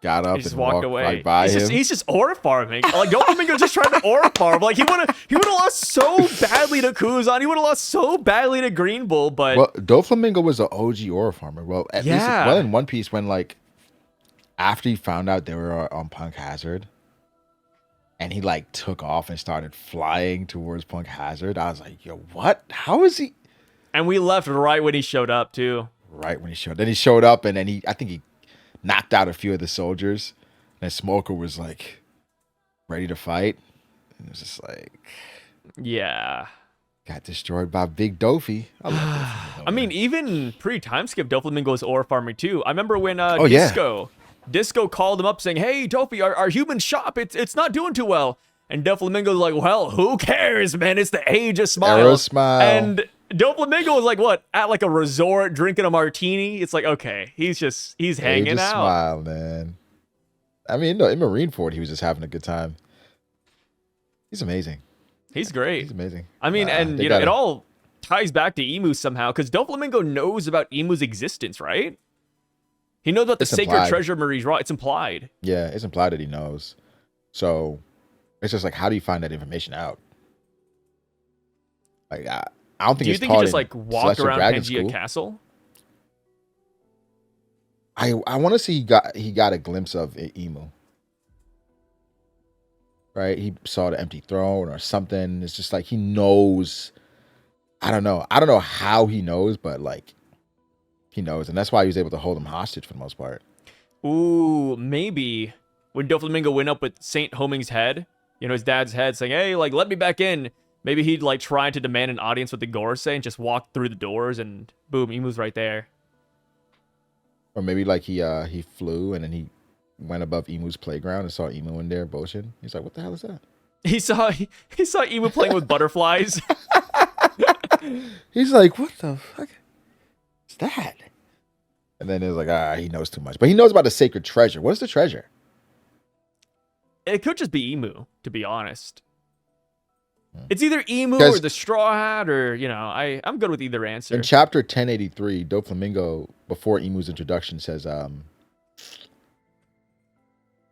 Got up and walked away. Right by him. He's just aura farming. Like, Doflamingo just tried to aura farm. Like, he would have lost so badly to Kuzan. He would have lost so badly to Green Bull, but... Well, Doflamingo was an OG aura farmer. Well, at least in One Piece, when, like, after he found out they were on Punk Hazard... And he, like, took off and started flying towards Punk Hazard. I was like, yo, what? How is he? And we left right when he showed up, too. Right when he showed up. Then he showed up, and then I think he knocked out a few of the soldiers. And Smoker was, like, ready to fight. And it was just like... Yeah. Got destroyed by Big Dofy. I love Doflamingo. I mean, even pre-time skip, Doflamingo's ore farming, too. I remember when Disco called him up saying, hey, Dofy, our human shop, it's not doing too well. And Doflamingo's like, well, who cares, man? It's the age of smiles. And Doflamingo was like, what? At like a resort drinking a martini? It's like, okay, he's hanging out. Smile, man. I mean, no, in Marineford, he was just having a good time. He's amazing. He's great. He's amazing. I mean, it all ties back to Imu somehow, because Doflamingo knows about Imu's existence, right? He knows about the sacred treasure Marie's raw. It's implied. Yeah, it's implied that he knows. So it's just like, how do you find that information out? Like, I don't think. Do you think he just like walked around Pangea Castle? I want to see he got a glimpse of Imu. Right, he saw the empty throne or something. It's just like he knows. I don't know how he knows, but like. He knows, and that's why he was able to hold him hostage for the most part. Ooh, maybe when Doflamingo went up with Saint Homing's head, his dad's head, saying, hey, like, let me back in. Maybe he'd, like, try to demand an audience with the Gorosei and just walk through the doors, and boom, Imu's right there. Or maybe, like, he flew, and then he went above Imu's playground and saw Imu in there bullshitting. He's like, what the hell is that? He saw Imu playing with butterflies. He's like, what the fuck is that? And then it's like, he knows too much. But he knows about the sacred treasure. What's the treasure? It could just be Imu, to be honest. It's either Imu or the Straw Hat, or, you know, I'm good with either answer. In chapter 1083, Doflamingo, before Imu's introduction, says,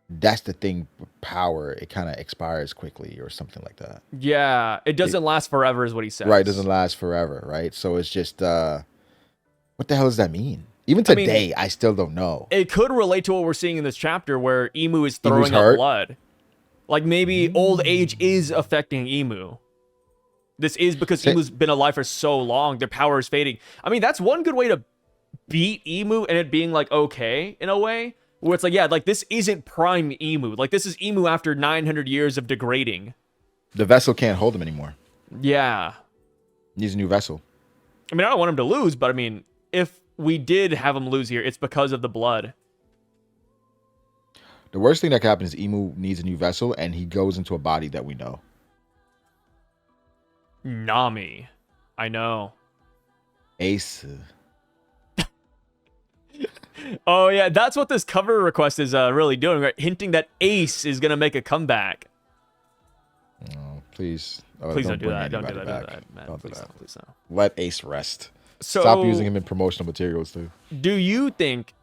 that's the thing with power. It kind of expires quickly or something like that. Yeah, it doesn't last forever is what he says. Right, it doesn't last forever, right? So it's just, what the hell does that mean? Even today, I still don't know. It could relate to what we're seeing in this chapter where Imu is throwing up blood. Like maybe old age is affecting Imu. This is because Imu's been alive for so long, their power is fading. I mean, that's one good way to beat Imu and it being like okay in a way. Where it's like, yeah, like this isn't prime Imu. Like this is Imu after 900 years of degrading. The vessel can't hold him anymore. Yeah. Needs a new vessel. I mean, I don't want him to lose, but I mean, if we did have him lose here, it's because of the blood. The worst thing that could happen is Imu needs a new vessel and he goes into a body that we know. Nami. I know. Ace. Oh, yeah, that's what this cover request is really doing, right? Hinting that Ace is going to make a comeback. Oh, please. Please don't do that. Don't do that. Man. Don't do please that. Don't, please don't. Let Ace rest. So, stop using him in promotional materials, too. Do you think,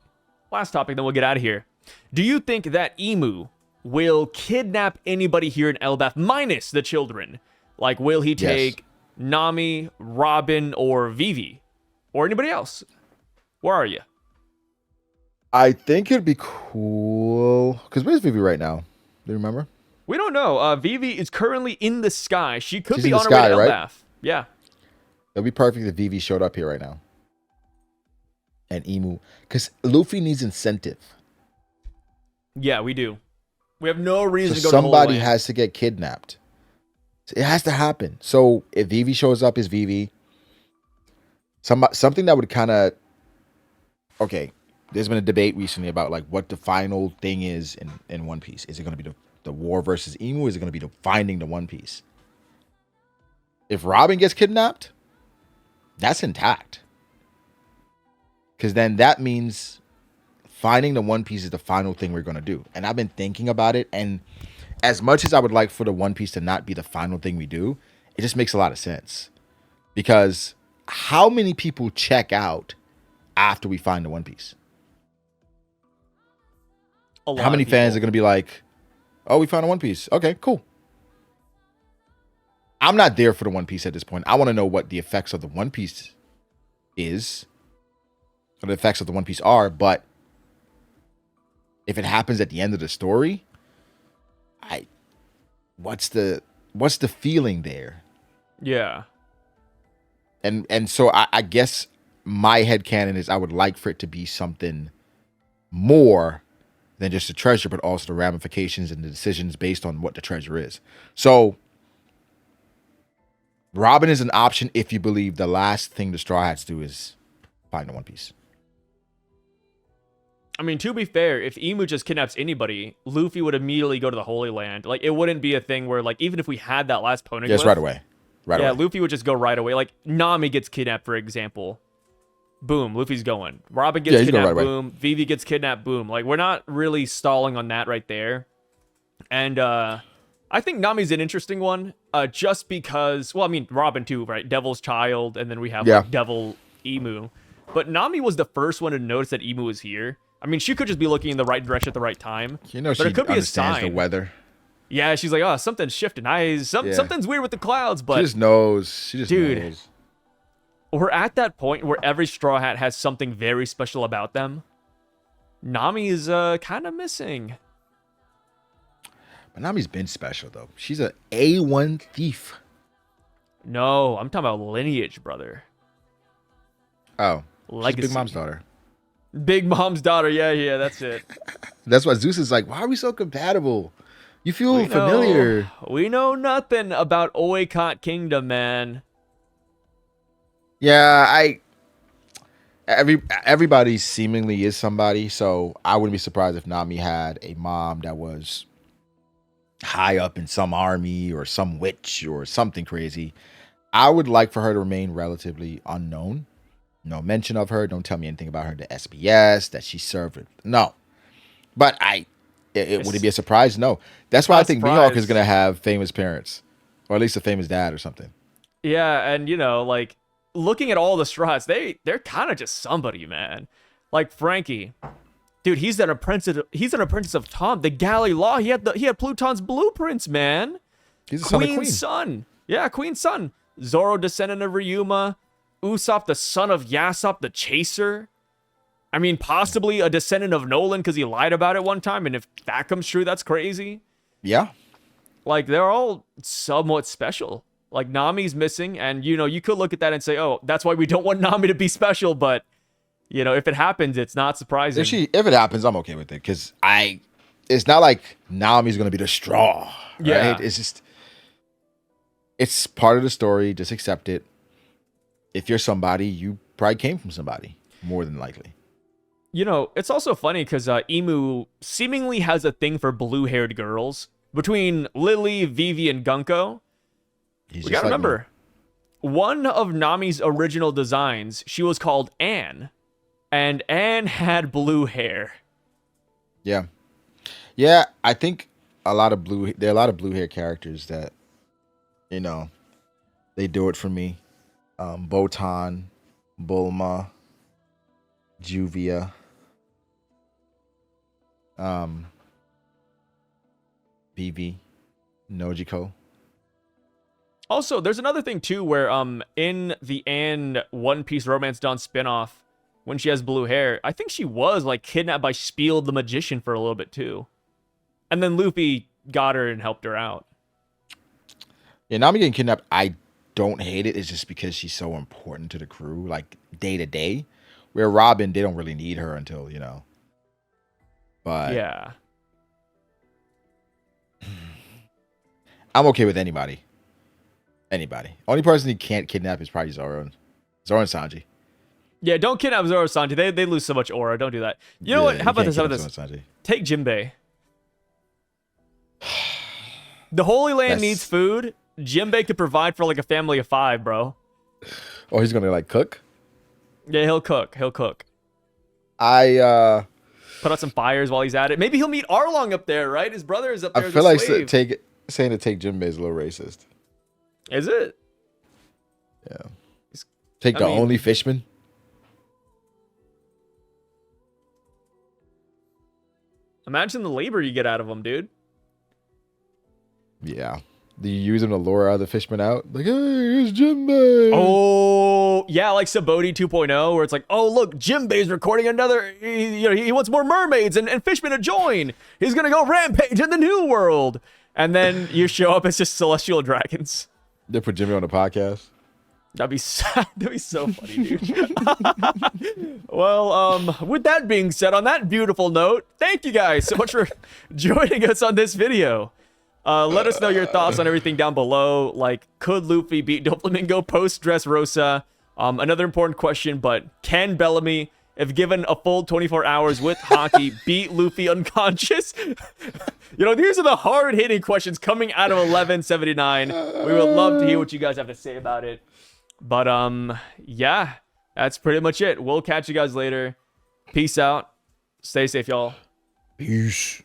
last topic, then we'll get out of here. Do you think that Imu will kidnap anybody here in Elbaf minus the children? Like, will he take Nami, Robin, or Vivi? Or anybody else? Where are you? I think it'd be cool. Because where's Vivi right now? Do you remember? We don't know. Vivi is currently in the sky. She's be on her sky, way to right? Elbaf. Yeah. It'd be perfect if Vivi showed up here right now. And Imu. Because Luffy needs incentive. Yeah, we do. We have no reason to go somebody to has to get kidnapped. It has to happen. So if Vivi shows up as Vivi, something that would kind of... Okay, there's been a debate recently about like what the final thing is in One Piece. Is it going to be the war versus Imu? Or is it going to be the finding the One Piece? If Robin gets kidnapped, that's intact. Because then that means finding the One Piece is the final thing we're going to do. And I've been thinking about it. And as much as I would like for the One Piece to not be the final thing we do, it just makes a lot of sense. Because how many people check out after we find the One Piece? How many fans are going to be like, oh, we found a One Piece. Okay, cool. I'm not there for the One Piece at this point. I want to know what the effects of the One Piece is. What the effects of the One Piece are. But if it happens at the end of the story, what's the feeling there? Yeah. And so I guess my headcanon is I would like for it to be something more than just a treasure, but also the ramifications and the decisions based on what the treasure is. So Robin is an option if you believe the last thing the Straw Hats do is find the One Piece. I mean, to be fair, if Imu just kidnaps anybody, Luffy would immediately go to the Holy Land. Like, it wouldn't be a thing where, like, even if we had that last poneglyph... Yes, right away. Yeah, Luffy would just go right away. Like, Nami gets kidnapped, for example. Boom, Luffy's going. Robin gets kidnapped, boom. Vivi gets kidnapped, boom. Like, we're not really stalling on that right there. And I think Nami's an interesting one, just because... Well, I mean, Robin too, right? Devil's Child, and then we have like, Devil Imu. But Nami was the first one to notice that Imu was here. I mean, she could just be looking in the right direction at the right time. You know, but it could be a sign. The weather. Yeah, she's like, oh, something's shifting. Something's weird with the clouds, but... She just knows. She just knows. We're at that point where every Straw Hat has something very special about them. Nami is kind of missing. But Nami's been special, though. She's an A1 thief. No, I'm talking about lineage, brother. Oh. Legacy. She's Big Mom's daughter. Big Mom's daughter. Yeah, that's it. That's why Zeus is like, why are we so compatible? You feel familiar. We know nothing about Oikot Kingdom, man. Yeah, everybody seemingly is somebody, so I wouldn't be surprised if Nami had a mom that was high up in some army or some witch or something crazy. I would like for her to remain relatively unknown. No mention of her. Don't tell me anything about her to SBS that she served with. No. But would it be a surprise? No. That's why I think Mihawk is going to have famous parents, or at least a famous dad or something. Yeah, and like looking at all the Strats, they're kind of just somebody, man. Like Frankie, dude, he's an apprentice. He's an apprentice of Tom, the Galley Law. He had Pluton's blueprints, man. He's a son of Queen. Son. Yeah, Queen's son. Zoro, descendant of Ryuma. Usopp, the son of Yasop, the Chaser. I mean, possibly a descendant of Nolan because he lied about it one time, and if that comes true, that's crazy. Yeah. Like, they're all somewhat special. Like, Nami's missing, and, you could look at that and say, oh, that's why we don't want Nami to be special, but, if it happens, it's not surprising. If it happens, I'm okay with it, because it's not like Nami's going to be the straw, right? Yeah. It's part of the story, just accept it. If you're somebody, you probably came from somebody, more than likely. It's also funny because Imu seemingly has a thing for blue-haired girls. Between Lily, Vivi, and Gunko, we gotta remember, one of Nami's original designs, she was called Anne, and Anne had blue hair. Yeah. Yeah, I think there are a lot of blue hair characters that, they do it for me. Botan, Bulma, Juvia, Vivi, Nojiko. Also, there's another thing too where in the Anne One Piece Romance Dawn spinoff, when she has blue hair, I think she was like kidnapped by Spiel the Magician for a little bit too. And then Luffy got her and helped her out. Yeah, Nami getting kidnapped, I don't hate it. It's just because she's so important to the crew, like day to day. Where Robin, they don't really need her until, But yeah. I'm okay with anybody. Anybody. Only person he can't kidnap is probably Zoro and Sanji. Yeah, don't kidnap Zoro and Sanji. They lose so much aura. Don't do that. You know what? How about this? Take Jinbei. The Holy Land needs food. Jinbei could provide for like a family of 5, bro. Oh, he's gonna like cook? Yeah, he'll cook. Put out some fires while he's at it. Maybe he'll meet Arlong up there, right? His brother is up there. I feel like saying to take Jinbei is a little racist. Is it? Yeah. Take the only fishman? Imagine the labor you get out of him, dude. Yeah. Do you use him to lure other fishmen out? Like, hey, here's Jinbei. Oh, yeah, like Saboti 2.0, where it's like, oh, look, Jinbei's recording another. He wants more mermaids and fishmen to join. He's going to go rampage in the new world. And then you show up as just celestial dragons. They put Jinbei on the podcast. That'd be so funny, dude. Well, with that being said, on that beautiful note, thank you guys so much for joining us on this video. Let us know your thoughts on everything down below. Like, could Luffy beat Doflamingo post Dressrosa? Another important question, but can Bellamy, if given a full 24 hours with Haki, beat Luffy unconscious? These are the hard-hitting questions coming out of 1179. We would love to hear what you guys have to say about it. But, yeah, that's pretty much it. We'll catch you guys later. Peace out. Stay safe, y'all. Peace.